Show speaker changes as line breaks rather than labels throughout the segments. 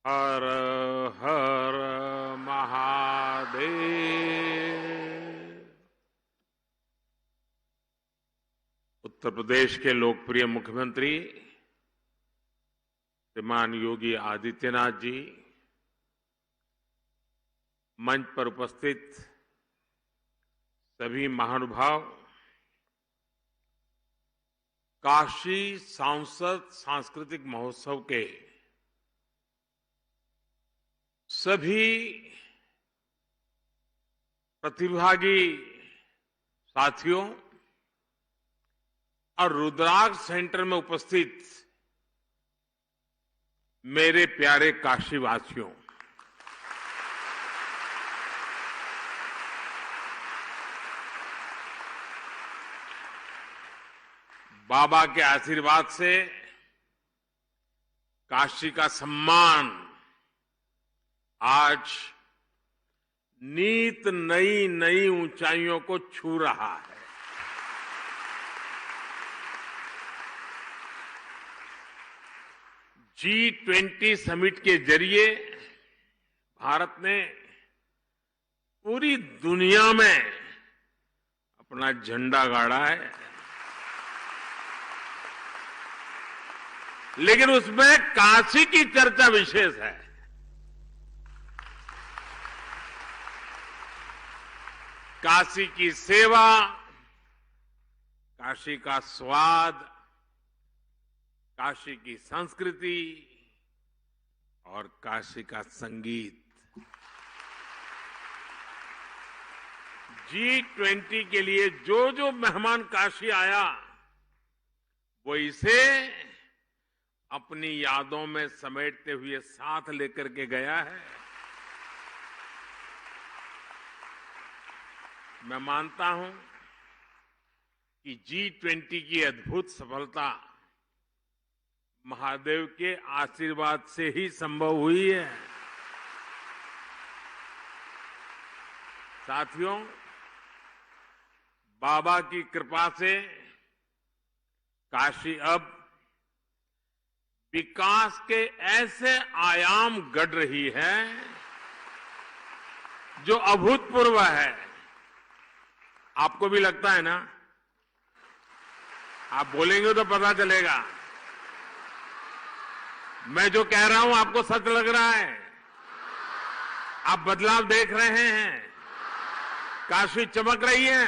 हर हर महादेव। उत्तर प्रदेश के लोकप्रिय मुख्यमंत्री श्रीमान योगी आदित्यनाथ जी, मंच पर उपस्थित सभी महानुभाव, काशी सांसद सांस्कृतिक महोत्सव के सभी प्रतिभागी साथियों और रुद्राक्ष सेंटर में उपस्थित मेरे प्यारे काशीवासियों, बाबा के आशीर्वाद से काशी का सम्मान आज नीत नई नई ऊंचाइयों को छू रहा है। G20 समिट के जरिए भारत ने पूरी दुनिया में अपना झंडा गाड़ा है, लेकिन उसमें काशी की चर्चा विशेष है। काशी की सेवा, काशी का स्वाद, काशी की संस्कृति और काशी का संगीत। G20 के लिए जो जो मेहमान काशी आया, वो इसे अपनी यादों में समेटते हुए साथ लेकर के गया है। मैं मानता हूं कि G20 की अद्भुत सफलता महादेव के आशीर्वाद से ही संभव हुई है। साथियों, बाबा की कृपा से काशी अब विकास के ऐसे आयाम गढ़ रही है जो अभूतपूर्व है। आपको भी लगता है ना? आप बोलेंगे तो पता चलेगा। मैं जो कह रहा हूं आपको सच लग रहा है? आप बदलाव देख रहे हैं? काशी चमक रही है?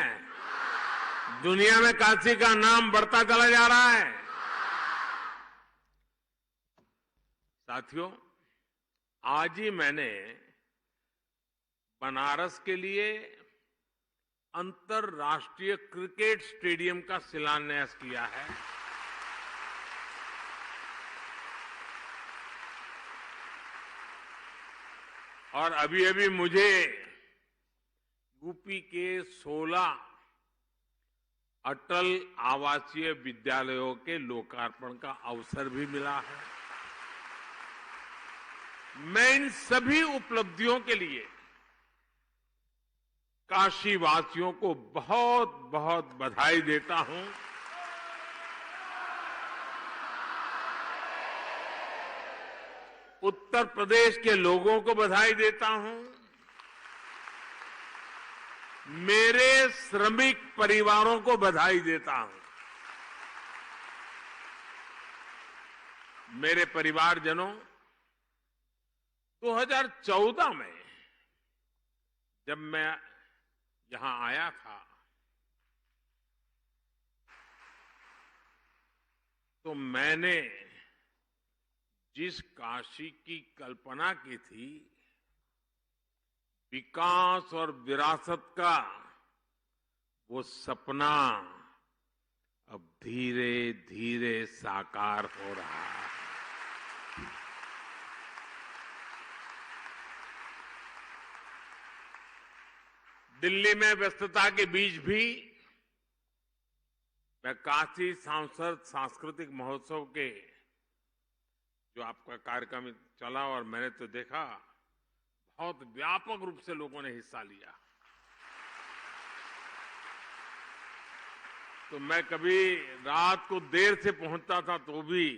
दुनिया में काशी का नाम बढ़ता चला जा रहा है। साथियों, आज ही मैंने बनारस के लिए अंतर्राष्ट्रीय क्रिकेट स्टेडियम का शिलान्यास किया है। और अभी अभी मुझे यूपी के 16 अटल आवासीय विद्यालयों के लोकार्पण का अवसर भी मिला है। मैं इन सभी उपलब्धियों के लिए काशीवासियों को बहुत बहुत बधाई देता हूं। उत्तर प्रदेश के लोगों को बधाई देता हूं। मेरे श्रमिक परिवारों को बधाई देता हूं। मेरे परिवारजनों, 2014 में जब मैं यहां आया था तो मैंने जिस काशी की कल्पना की थी, विकास और विरासत का, वो सपना अब धीरे धीरे साकार हो रहा है। दिल्ली में व्यस्तता के बीच भी मैं काशी सांसद सांस्कृतिक महोत्सव के जो आपका कार्यक्रम चला और मैंने तो देखा, बहुत व्यापक रूप से लोगों ने हिस्सा लिया। तो मैं कभी रात को देर से पहुंचता था तो भी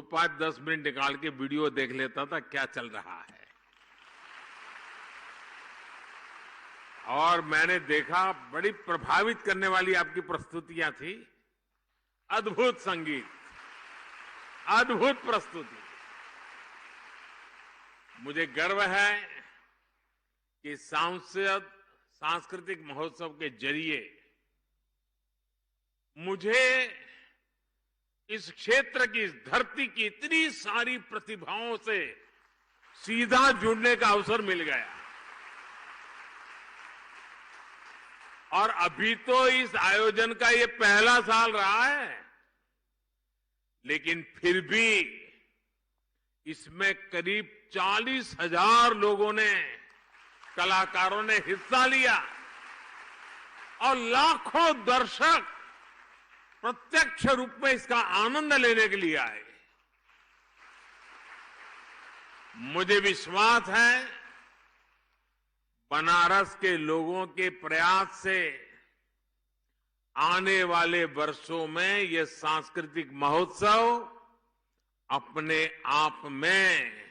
5-10 मिनट निकाल के वीडियो देख लेता था क्या चल रहा है। और मैंने देखा बड़ी प्रभावित करने वाली आपकी प्रस्तुतियां थी। अद्भुत संगीत, अद्भुत प्रस्तुति। मुझे गर्व है कि सांस्कृतिक महोत्सव के जरिए मुझे इस क्षेत्र की, इस धरती की इतनी सारी प्रतिभाओं से सीधा जुड़ने का अवसर मिल गया। और अभी तो इस आयोजन का ये पहला साल रहा है, लेकिन फिर भी इसमें करीब 40,000 लोगों ने, कलाकारों ने हिस्सा लिया और लाखों दर्शक प्रत्यक्ष रूप में इसका आनंद लेने के लिए आए। मुझे विश्वास है बनारस के लोगों के प्रयास से आने वाले वर्षों में यह सांस्कृतिक महोत्सव अपने आप में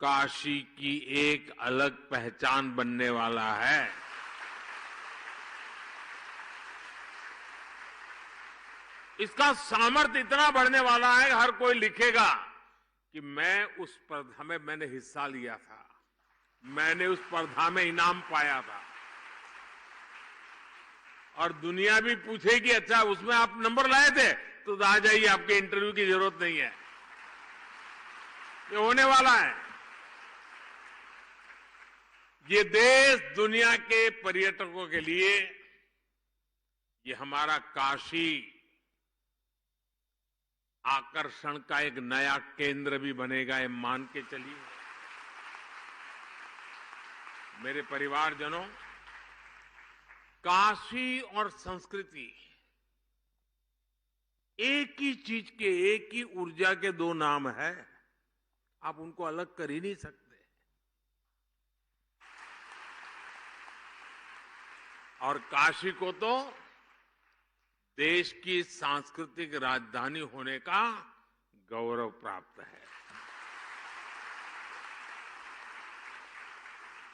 काशी की एक अलग पहचान बनने वाला है। इसका सामर्थ्य इतना बढ़ने वाला है, हर कोई लिखेगा कि मैंने हिस्सा लिया था, मैंने उस स्पर्धा में इनाम पाया था। और दुनिया भी पूछेगी अच्छा उसमें आप नंबर लाए थे, तो आ जाइए, आपके इंटरव्यू की जरूरत नहीं है, ये होने वाला है। ये देश दुनिया के पर्यटकों के लिए, ये हमारा काशी आकर्षण का एक नया केंद्र भी बनेगा, ये मान के चलिए। मेरे परिवारजनों, काशी और संस्कृति एक ही चीज के, एक ही ऊर्जा के दो नाम है, आप उनको अलग कर ही नहीं सकते। और काशी को तो देश की सांस्कृतिक राजधानी होने का गौरव प्राप्त है।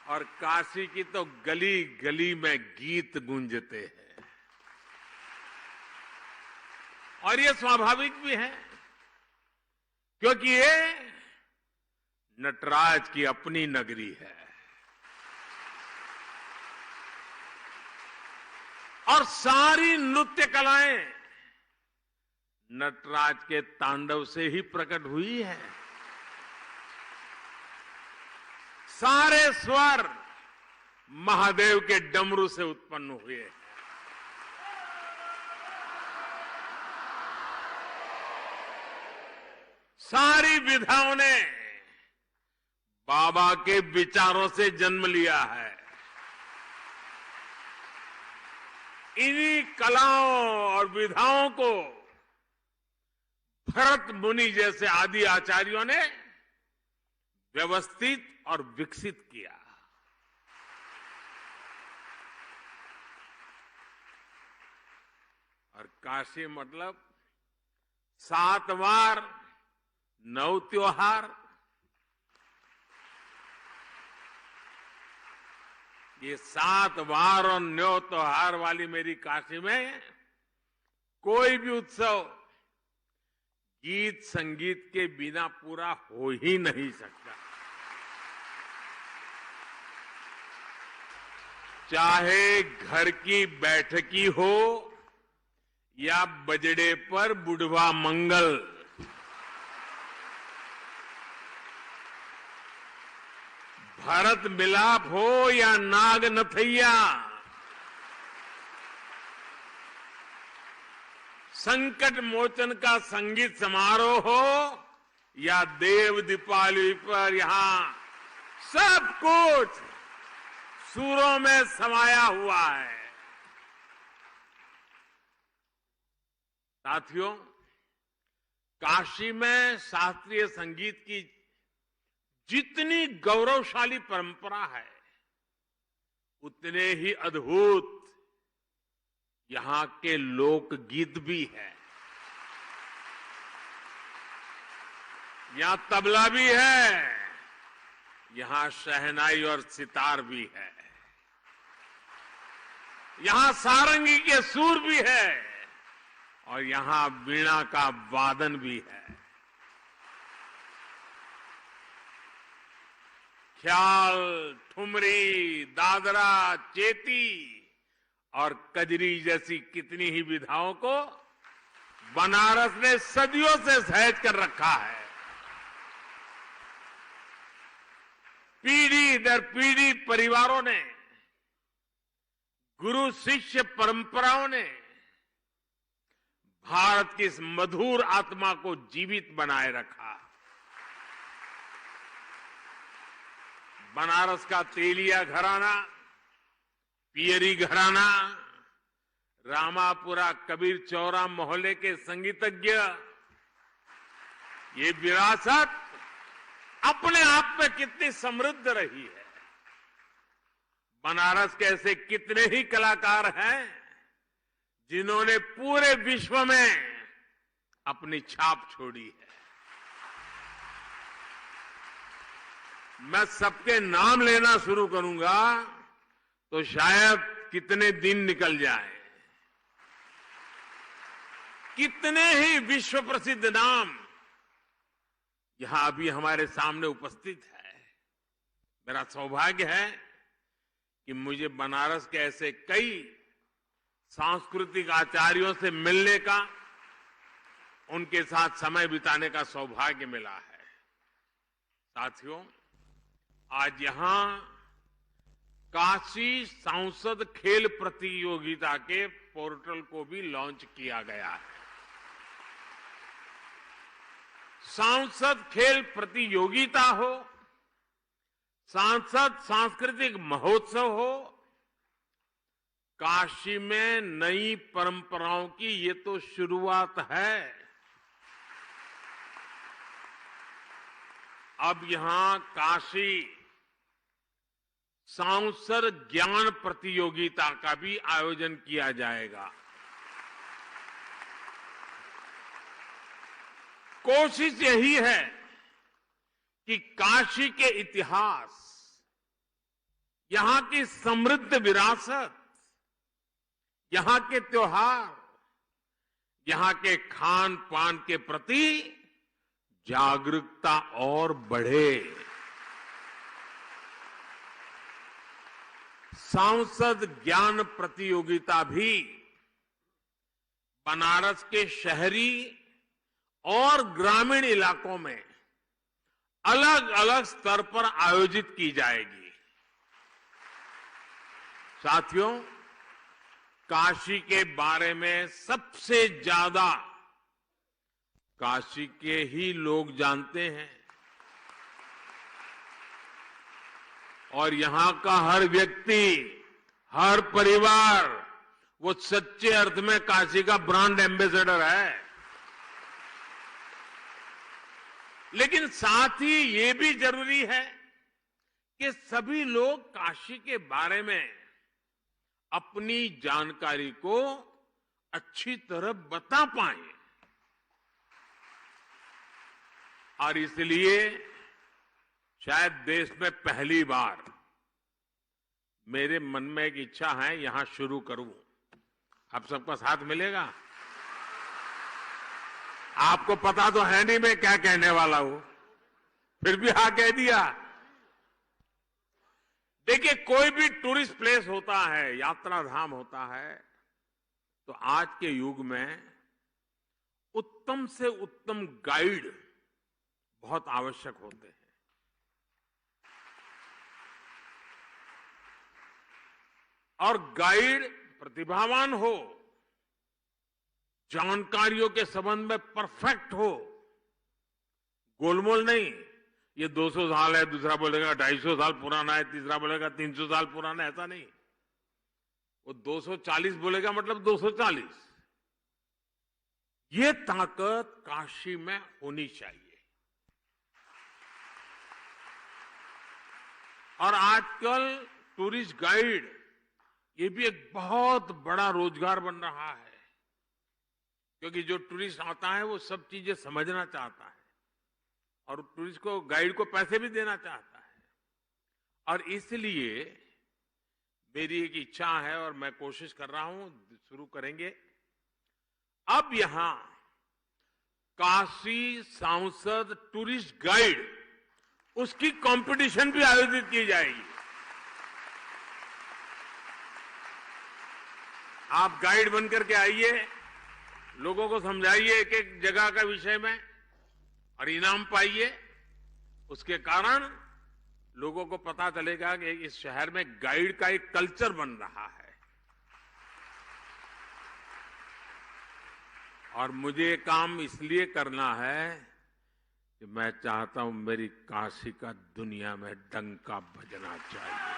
और काशी की तो गली गली में गीत गूंजते हैं, और ये स्वाभाविक भी है, क्योंकि ये नटराज की अपनी नगरी है। और सारी नृत्य कलाएं नटराज के तांडव से ही प्रकट हुई है। सारे स्वर महादेव के डमरू से उत्पन्न हुए हैं। सारी विधाओं ने बाबा के विचारों से जन्म लिया है। इन्हीं कलाओं और विधाओं को भरत मुनि जैसे आदि आचार्यों ने व्यवस्थित और विकसित किया। और काशी मतलब 7 वार 9 त्योहार, ये 7 वार और 9 त्योहार वाली मेरी काशी में कोई भी उत्सव गीत संगीत के बिना पूरा हो ही नहीं सकता। चाहे घर की बैठकी हो या बजड़े पर बुढ़वा मंगल, भरत मिलाप हो या नाग नथैया, संकट मोचन का संगीत समारोह हो या देव दीपावली पर यहां सब कुछ सुरों में समाया हुआ है। साथियों, काशी में शास्त्रीय संगीत की जितनी गौरवशाली परंपरा है, उतने ही अद्भुत यहां के लोकगीत भी है। यहां तबला भी है, यहां शहनाई और सितार भी है, यहां सारंगी के सुर भी है और यहां वीणा का वादन भी है। ख्याल, ठुमरी, दादरा, चेती और कजरी जैसी कितनी ही विधाओं को बनारस ने सदियों से सहेज कर रखा है। पीढ़ी दर पीढ़ी परिवारों ने, गुरु शिष्य परंपराओं ने भारत की इस मधुर आत्मा को जीवित बनाए रखा। बनारस का तेलिया घराना, पियरी घराना, रामापुरा कबीर चौरा मोहल्ले के संगीतज्ञ, ये विरासत अपने आप में कितनी समृद्ध रही है। बनारस के ऐसे कितने ही कलाकार हैं जिन्होंने पूरे विश्व में अपनी छाप छोड़ी है। मैं सबके नाम लेना शुरू करूंगा तो शायद कितने दिन निकल जाए। कितने ही विश्व प्रसिद्ध नाम यहां अभी हमारे सामने उपस्थित है। मेरा सौभाग्य है कि मुझे बनारस के ऐसे कई सांस्कृतिक आचार्यों से मिलने का, उनके साथ समय बिताने का सौभाग्य मिला है। साथियों, आज यहां काशी सांसद खेल प्रतियोगिता के पोर्टल को भी लॉन्च किया गया है। सांसद खेल प्रतियोगिता हो, सांसद सांस्कृतिक महोत्सव हो, काशी में नई परंपराओं की ये तो शुरुआत है। अब यहां काशी सांसद ज्ञान प्रतियोगिता का भी आयोजन किया जाएगा। कोशिश यही है कि काशी के इतिहास, यहां की समृद्ध विरासत, यहां के त्योहार, यहां के खान पान के प्रति जागरूकता और बढ़े। सांसद ज्ञान प्रतियोगिता भी बनारस के शहरी और ग्रामीण इलाकों में अलग अलग स्तर पर आयोजित की जाएगी। साथियों, काशी के बारे में सबसे ज्यादा काशी के ही लोग जानते हैं और यहां का हर व्यक्ति, हर परिवार वो सच्चे अर्थ में काशी का ब्रांड एम्बेसडर है। लेकिन साथ ही ये भी जरूरी है कि सभी लोग काशी के बारे में अपनी जानकारी को अच्छी तरह बता पाएं। और इसलिए शायद देश में पहली बार मेरे मन में एक इच्छा है, यहां शुरू करूं। आप सबका साथ मिलेगा? आपको पता तो है नहीं मैं क्या कहने वाला हूं, फिर भी हाँ कह दिया। देखिए, कोई भी टूरिस्ट प्लेस होता है, यात्रा धाम होता है, तो आज के युग में उत्तम से उत्तम गाइड बहुत आवश्यक होते हैं। और गाइड प्रतिभावान हो, जानकारियों के संबंध में परफेक्ट हो, गोलमोल नहीं, ये 200 साल है, दूसरा बोलेगा 250 साल पुराना है, तीसरा बोलेगा 300 साल पुराना है, ऐसा नहीं। वो 240 बोलेगा मतलब 240। ये ताकत काशी में होनी चाहिए। और आजकल टूरिस्ट गाइड ये भी एक बहुत बड़ा रोजगार बन रहा है, क्योंकि जो टूरिस्ट आता है वो सब चीजें समझना चाहता है और टूरिस्ट को, गाइड को पैसे भी देना चाहता है। और इसलिए मेरी एक इच्छा है और मैं कोशिश कर रहा हूं, शुरू करेंगे अब यहां काशी सांसद टूरिस्ट गाइड, उसकी कंपटीशन भी आयोजित की जाएगी। आप गाइड बनकर के आइए, लोगों को समझाइए एक एक जगह का विषय में और इनाम पाइए। उसके कारण लोगों को पता चलेगा कि इस शहर में गाइड का एक कल्चर बन रहा है। और मुझे ये काम इसलिए करना है कि मैं चाहता हूं मेरी काशी का दुनिया में डंका बजना चाहिए।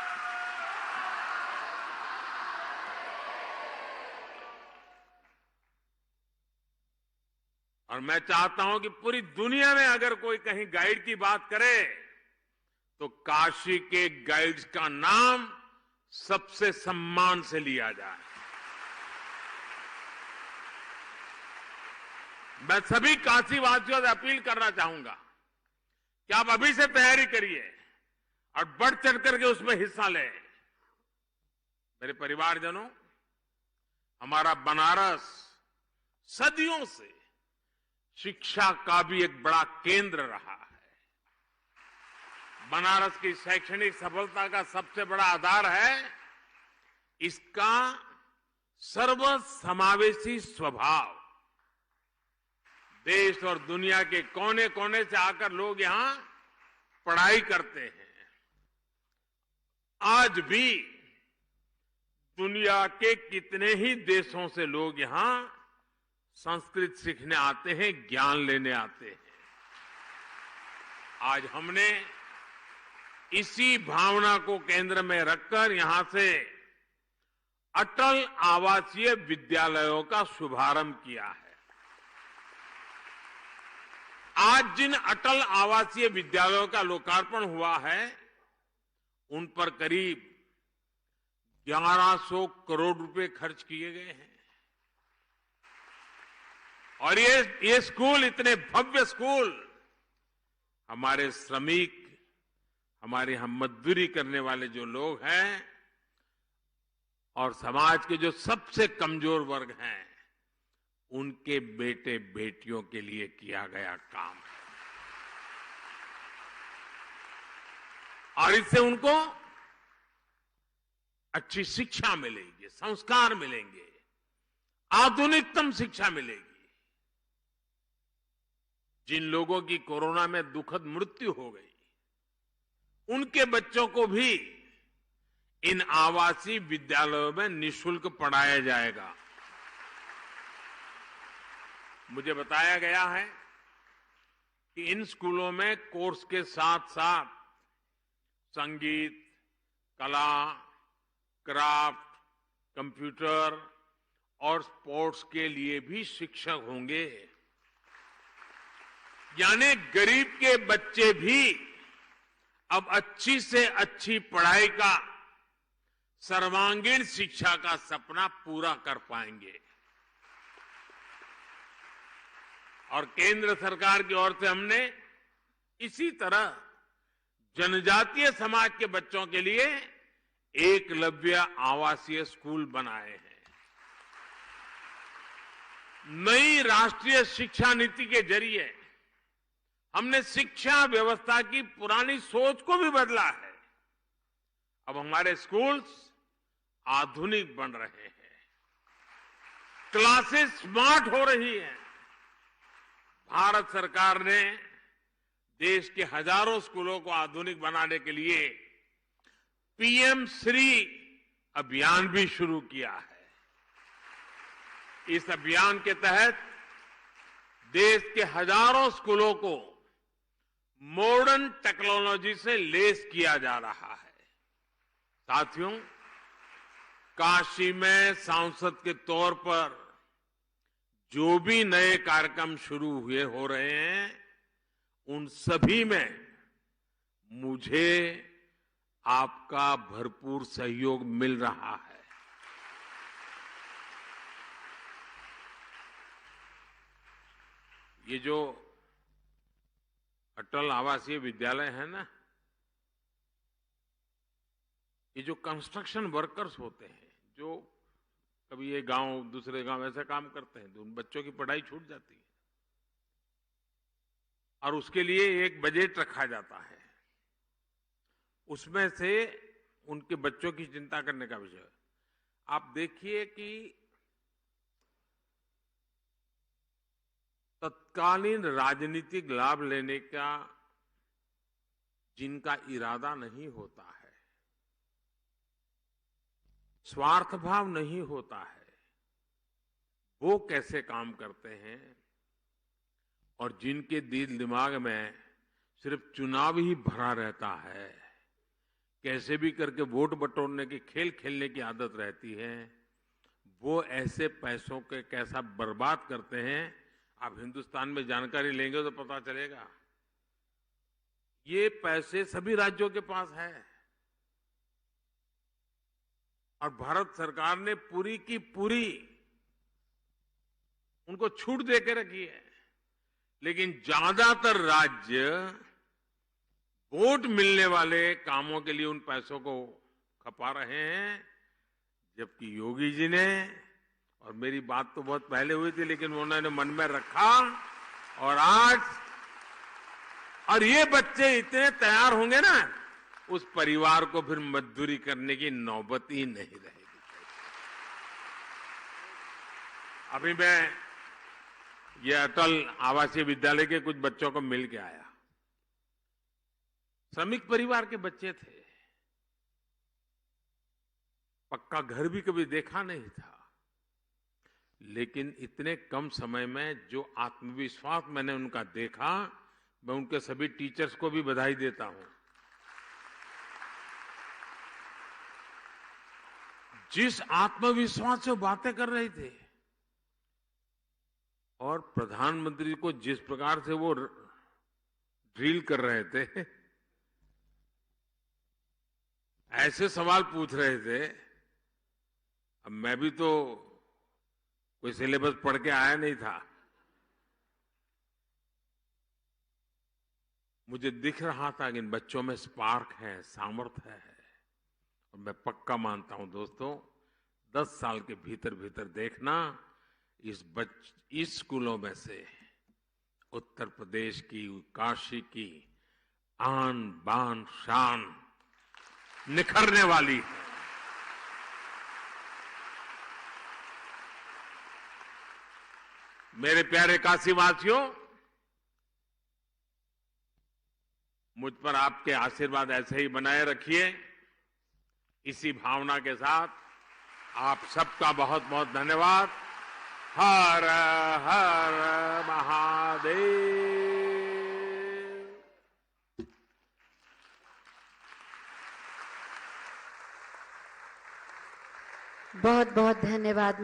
और मैं चाहता हूं कि पूरी दुनिया में अगर कोई कहीं गाइड की बात करे तो काशी के गाइड्स का नाम सबसे सम्मान से लिया जाए। मैं सभी काशीवासियों से अपील करना चाहूंगा कि आप अभी से तैयारी करिए और बढ़ चढ़ करके उसमें हिस्सा लें। मेरे परिवारजनों, हमारा बनारस सदियों से शिक्षा का भी एक बड़ा केंद्र रहा है। बनारस की शैक्षणिक सफलता का सबसे बड़ा आधार है इसका सर्वसमावेशी स्वभाव। देश और दुनिया के कोने कोने से आकर लोग यहां पढ़ाई करते हैं। आज भी दुनिया के कितने ही देशों से लोग यहां संस्कृत सीखने आते हैं, ज्ञान लेने आते हैं। आज हमने इसी भावना को केंद्र में रखकर यहां से अटल आवासीय विद्यालयों का शुभारंभ किया है। आज जिन अटल आवासीय विद्यालयों का लोकार्पण हुआ है, उन पर करीब 1100 करोड़ रुपए खर्च किए गए हैं। और ये स्कूल, इतने भव्य स्कूल, हमारे श्रमिक, हमारे हम मजदूरी करने वाले जो लोग हैं और समाज के जो सबसे कमजोर वर्ग हैं, उनके बेटे बेटियों के लिए किया गया काम है। और इससे उनको अच्छी शिक्षा मिलेगी, संस्कार मिलेंगे, आधुनिकतम शिक्षा मिलेगी। जिन लोगों की कोरोना में दुखद मृत्यु हो गई, उनके बच्चों को भी इन आवासीय विद्यालयों में निःशुल्क पढ़ाया जाएगा। मुझे बताया गया है कि इन स्कूलों में कोर्स के साथ साथ संगीत, कला, क्राफ्ट, कंप्यूटर और स्पोर्ट्स के लिए भी शिक्षक होंगे। यानी गरीब के बच्चे भी अब अच्छी से अच्छी पढ़ाई का, सर्वांगीण शिक्षा का सपना पूरा कर पाएंगे। और केंद्र सरकार की ओर से हमने इसी तरह जनजातीय समाज के बच्चों के लिए एकलव्य आवासीय स्कूल बनाए हैं। नई राष्ट्रीय शिक्षा नीति के जरिए हमने शिक्षा व्यवस्था की पुरानी सोच को भी बदला है। अब हमारे स्कूल्स आधुनिक बन रहे हैं, क्लासेस स्मार्ट हो रही हैं। भारत सरकार ने देश के हजारों स्कूलों को आधुनिक बनाने के लिए पीएम श्री अभियान भी शुरू किया है। इस अभियान के तहत देश के हजारों स्कूलों को मॉडर्न टेक्नोलॉजी से लैस किया जा रहा है। साथियों, काशी में सांसद के तौर पर जो भी नए कार्यक्रम शुरू हुए हो रहे हैं, उन सभी में मुझे आपका भरपूर सहयोग मिल रहा है। ये जो अटल आवासीय विद्यालय है ना, ये जो कंस्ट्रक्शन वर्कर्स होते हैं, जो कभी ये गांव दूसरे गांव ऐसे काम करते हैं, तो उन बच्चों की पढ़ाई छूट जाती है और उसके लिए एक बजट रखा जाता है, उसमें से उनके बच्चों की चिंता करने का विषय है। आप देखिए कि तत्कालीन राजनीतिक लाभ लेने का जिनका इरादा नहीं होता है, स्वार्थ भाव नहीं होता है, वो कैसे काम करते हैं, और जिनके दिल दिमाग में सिर्फ चुनाव ही भरा रहता है, कैसे भी करके वोट बटोरने की खेल खेलने की आदत रहती है, वो ऐसे पैसों के कैसा बर्बाद करते हैं। आप हिंदुस्तान में जानकारी लेंगे तो पता चलेगा। ये पैसे सभी राज्यों के पास है और भारत सरकार ने पूरी की पूरी उनको छूट दे के रखी है, लेकिन ज्यादातर राज्य वोट मिलने वाले कामों के लिए उन पैसों को खपा रहे हैं, जबकि योगी जी ने, और मेरी बात तो बहुत पहले हुई थी लेकिन उन्होंने मन में रखा, और आज और ये बच्चे इतने तैयार होंगे ना, उस परिवार को फिर मजदूरी करने की नौबत ही नहीं रहेगी। अभी मैं ये अटल आवासीय विद्यालय के कुछ बच्चों को मिल के आया। श्रमिक परिवार के बच्चे थे, पक्का घर भी कभी देखा नहीं था, लेकिन इतने कम समय में जो आत्मविश्वास मैंने उनका देखा, मैं उनके सभी टीचर्स को भी बधाई देता हूं। जिस आत्मविश्वास से बातें कर रहे थे और प्रधानमंत्री को जिस प्रकार से वो ड्रिल कर रहे थे, ऐसे सवाल पूछ रहे थे। अब मैं भी तो कोई सिलेबस पढ़ के आया नहीं था, मुझे दिख रहा था कि इन बच्चों में स्पार्क है, सामर्थ्य है, और मैं पक्का मानता हूं दोस्तों, 10 साल के भीतर भीतर देखना, इस स्कूलों में से उत्तर प्रदेश की, काशी की आन बान शान निखरने वाली है। मेरे प्यारे काशीवासियों, मुझ पर आपके आशीर्वाद ऐसे ही बनाए रखिए। इसी भावना के साथ आप सबका बहुत बहुत धन्यवाद। हर हर महादेव।
बहुत बहुत धन्यवाद।